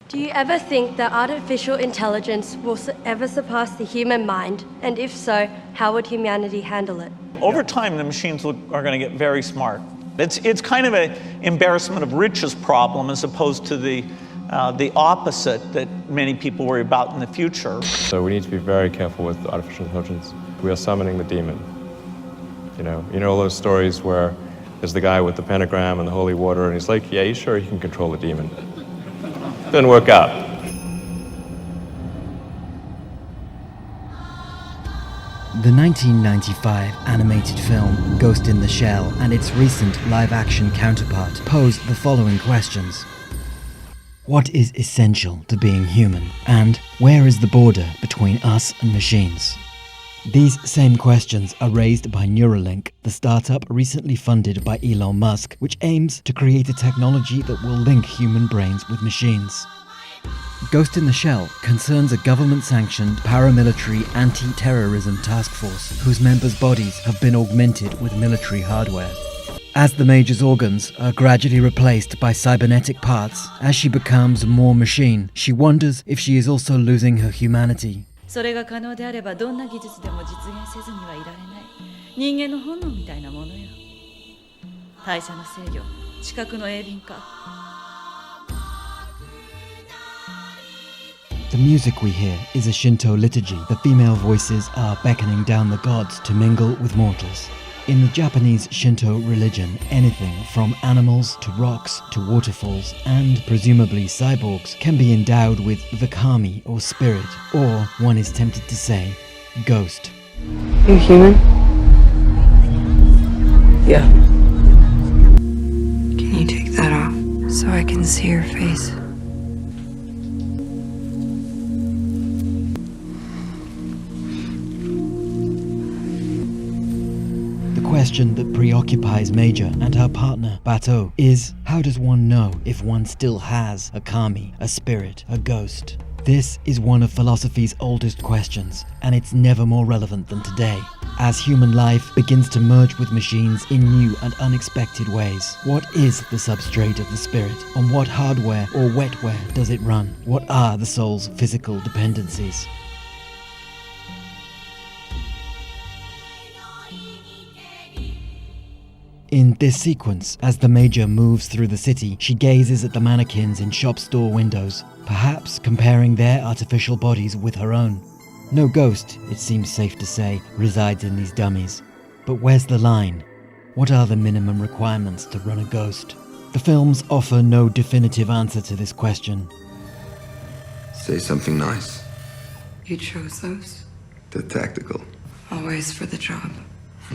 Do you ever think that artificial intelligence will ever surpass the human mind? And if so, how would humanity handle it? Over time, the machines are going to get very smart. It's kind of an embarrassment of riches problem as opposed to the opposite that many people worry about in the future. So we need to be very careful with artificial intelligence. We are summoning the demon. You know all those stories where there's the guy with the pentagram and the holy water, and he's like, yeah, he's sure he can control the demon. Didn't work out. The 1995 animated film Ghost in the Shell and its recent live-action counterpart pose the following questions. What is essential to being human? And where is the border between us and machines? These same questions are raised by Neuralink, the startup recently funded by Elon Musk, which aims to create a technology that will link human brains with machines. Ghost in the Shell concerns a government-sanctioned paramilitary anti-terrorism task force whose members' bodies have been augmented with military hardware. As the Major's organs are gradually replaced by cybernetic parts, as she becomes more machine, she wonders if she is also losing her humanity. それが可能であればどんな技術でも実現せずにはいられない人間の本能みたいなものよ。代謝の制御、知覚の鋭敏化。The music we hear is a Shinto liturgy. The female voices are beckoning down the gods to mingle with mortals. In the Japanese Shinto religion, anything from animals to rocks to waterfalls and presumably cyborgs can be endowed with the kami or spirit, or one is tempted to say, ghost. You human? Yeah. Can you take that off so I can see your face? The question that preoccupies Major and her partner, Bato, is how does one know if one still has a kami, a spirit, a ghost? This is one of philosophy's oldest questions, and it's never more relevant than today. As human life begins to merge with machines in new and unexpected ways, what is the substrate of the spirit? On what hardware or wetware does it run? What are the soul's physical dependencies? In this sequence, as the Major moves through the city, she gazes at the mannequins in shop store windows, perhaps comparing their artificial bodies with her own. No ghost, it seems safe to say, resides in these dummies. But where's the line? What are the minimum requirements to run a ghost? The films offer no definitive answer to this question. Say something nice. You chose those? They're tactical. Always for the job.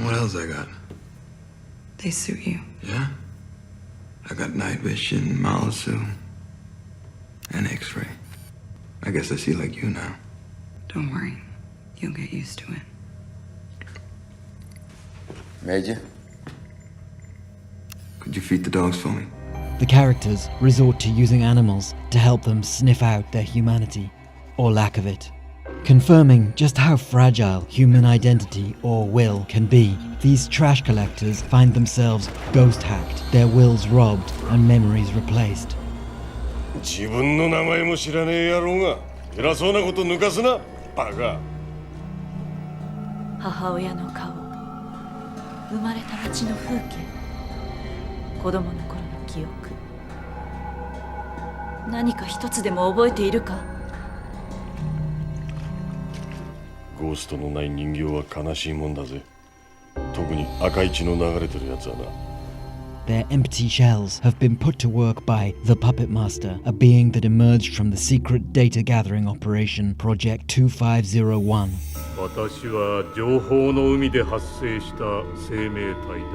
What else I got? They suit you. Yeah? I got night vision, Malisu, and X-ray. I guess I see like you now. Don't worry. You'll get used to it. Major? Could you feed the dogs for me? The characters resort to using animals to help them sniff out their humanity, or lack of it. Confirming just how fragile human identity or will can be, these trash collectors find themselves ghost-hacked, their wills robbed and memories replaced. 自分の名前も知らねえ野郎が偉そうなこと抜かすなバカ。母親の顔、生まれた町の風景、子供の頃の記憶。何か一つでも覚えているか？ゴーストのない人形は悲しいもんだぜ。特に赤い血の流れてるやつはな。Their empty shells have been put to work by the Puppet Master, a being that emerged from the secret data gathering operation Project 2501. 私は情報の海で発生した生命体だ。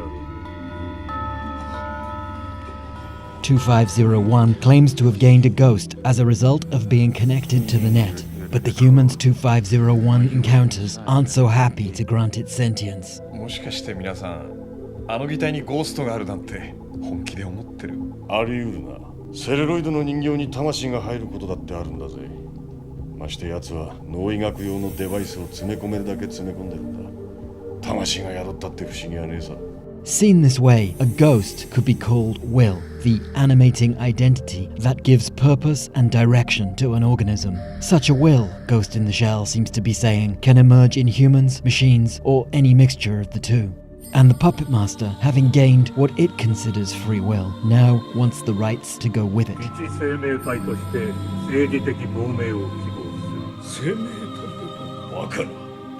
2501 claims to have gained a ghost as a result of being connected to the net. But the humans 2501 encounters aren't so happy to grant it sentience. もしかして皆さん、あの擬態にゴーストがあるなんて本気で思ってる？あり得るな。セレロイドの人形に魂が入ることだってあるんだぜ。まして奴は脳医学用のデバイスを詰め込めるだけ詰め込んでるんだ。魂が宿ったって不思議はねえさ。Seen this way, a ghost could be called will, the animating identity that gives purpose and direction to an organism. Such a will, Ghost in the Shell seems to be saying, can emerge in humans, machines, or any mixture of the two. And the Puppet Master, having gained what it considers free will, now wants the rights to go with it. 一生命体として政治的亡命を希望する。生命体？バカな。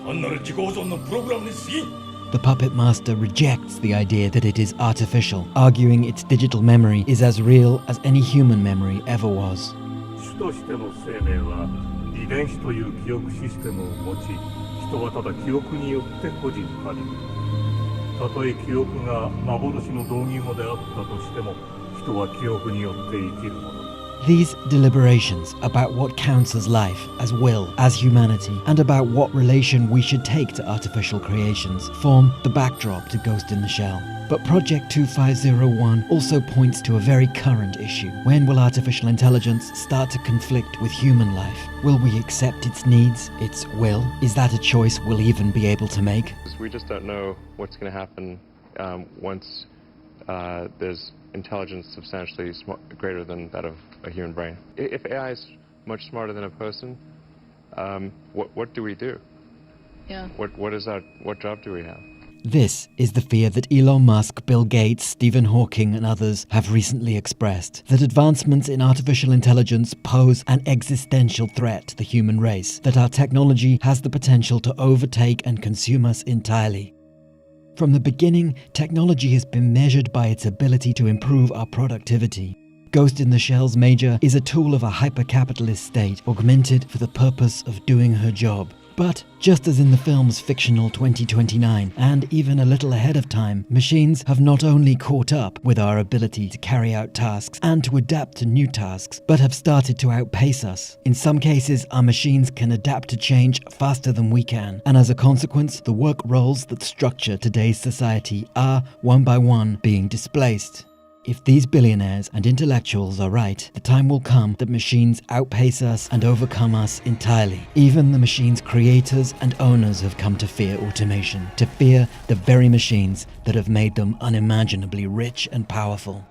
単なる自己保存のプログラムに過ぎん。The Puppet Master rejects the idea that it is artificial, arguing its digital memory is as real as any human memory ever was. 主としての生命は遺伝子という記憶システムを持ち、人はただ記憶によって個人化できる。たとえ記憶が幻の同義語であったとしても、人は記憶によって生きるもの。 These deliberations about what counts as life, as will, as humanity, and about what relation we should take to artificial creations form the backdrop to Ghost in the Shell. But Project 2501 also points to a very current issue. When will artificial intelligence start to conflict with human life? Will we accept its needs, its will? Is that a choice we'll even be able to make? We just don't know what's going to happen once there's intelligence substantially greater than that of a human brain. If AI is much smarter than a person, what do we do? Yeah. What job do we have? This is the fear that Elon Musk, Bill Gates, Stephen Hawking and others have recently expressed, that advancements in artificial intelligence pose an existential threat to the human race, that our technology has the potential to overtake and consume us entirely. From the beginning, technology has been measured by its ability to improve our productivity. Ghost in the Shell's Major is a tool of a hyper-capitalist state, augmented for the purpose of doing her job. But, just as in the film's fictional 2029, and even a little ahead of time, machines have not only caught up with our ability to carry out tasks and to adapt to new tasks, but have started to outpace us. In some cases, our machines can adapt to change faster than we can, and as a consequence, the work roles that structure today's society are, one by one, being displaced. If these billionaires and intellectuals are right, the time will come that machines outpace us and overcome us entirely. Even the machines' creators and owners have come to fear automation, to fear the very machines that have made them unimaginably rich and powerful.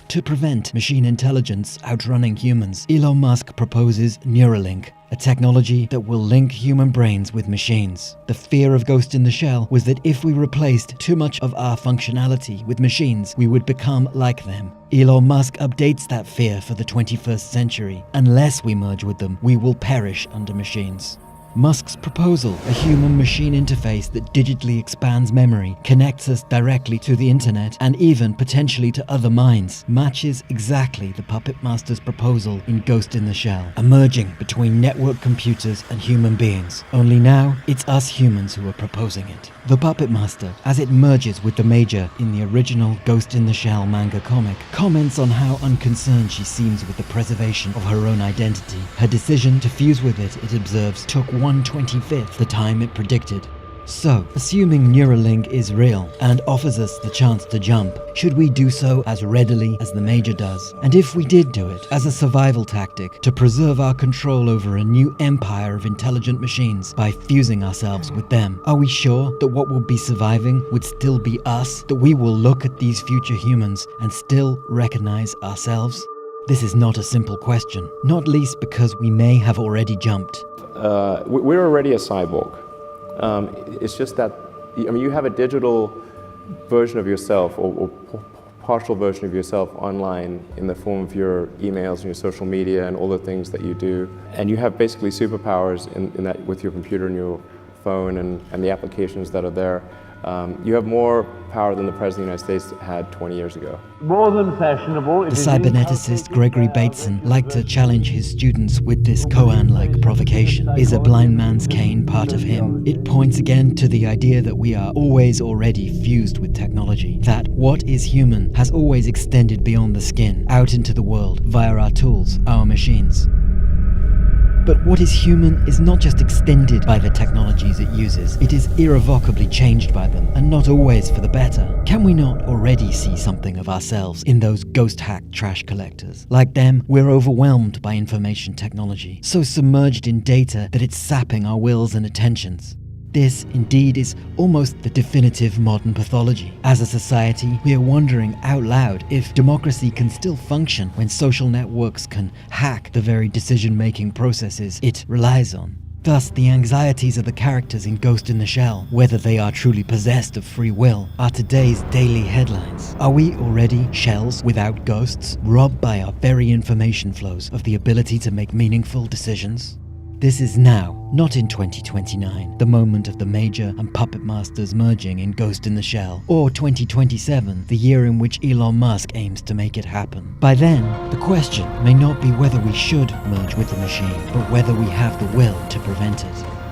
To prevent machine intelligence outrunning humans, Elon Musk proposes Neuralink, a technology that will link human brains with machines. The fear of Ghost in the Shell was that if we replaced too much of our functionality with machines, we would become like them. Elon Musk updates that fear for the 21st century. Unless we merge with them, we will perish under machines. Musk's proposal, a human-machine interface that digitally expands memory, connects us directly to the internet, and even potentially to other minds, matches exactly the Puppet Master's proposal in Ghost in the Shell, a merging between network computers and human beings. Only now, it's us humans who are proposing it. The Puppet Master, as it merges with the Major in the original Ghost in the Shell manga comic, comments on how unconcerned she seems with the preservation of her own identity. Her decision to fuse with it observes, took 1/25th the time it predicted. So, assuming Neuralink is real and offers us the chance to jump, should we do so as readily as the Major does? And if we did do it as a survival tactic to preserve our control over a new empire of intelligent machines by fusing ourselves with them, are we sure that what will be surviving would still be us, that we will look at these future humans and still recognize ourselves? This is not a simple question, not least because we may have already jumped. We're already a cyborg. It's just that, you have a digital version of yourself or partial version of yourself online in the form of your emails and your social media and all the things that you do. And you have basically superpowers in that with your computer and your phone and the applications that are there. You have more power than the President of the United States had 20 years ago. More than fashionable. The cyberneticist Gregory Bateson liked to challenge his students with this koan-like provocation. Is a blind man's cane part of him? It points again to the idea that we are always already fused with technology, that what is human has always extended beyond the skin, out into the world, via our tools, our machines. But what is human is not just extended by the technologies it uses, it is irrevocably changed by them, and not always for the better. Can we not already see something of ourselves in those ghost-hacked trash collectors? Like them, we're overwhelmed by information technology, so submerged in data that it's sapping our wills and attentions. This, indeed, is almost the definitive modern pathology. As a society, we are wondering out loud if democracy can still function when social networks can hack the very decision-making processes it relies on. Thus, the anxieties of the characters in Ghost in the Shell, whether they are truly possessed of free will, are today's daily headlines. Are we already shells without ghosts, robbed by our very information flows of the ability to make meaningful decisions? This is now, not in 2029, the moment of the Major and Puppet Masters merging in Ghost in the Shell, or 2027, the year in which Elon Musk aims to make it happen. By then, the question may not be whether we should merge with the machine, but whether we have the will to prevent it.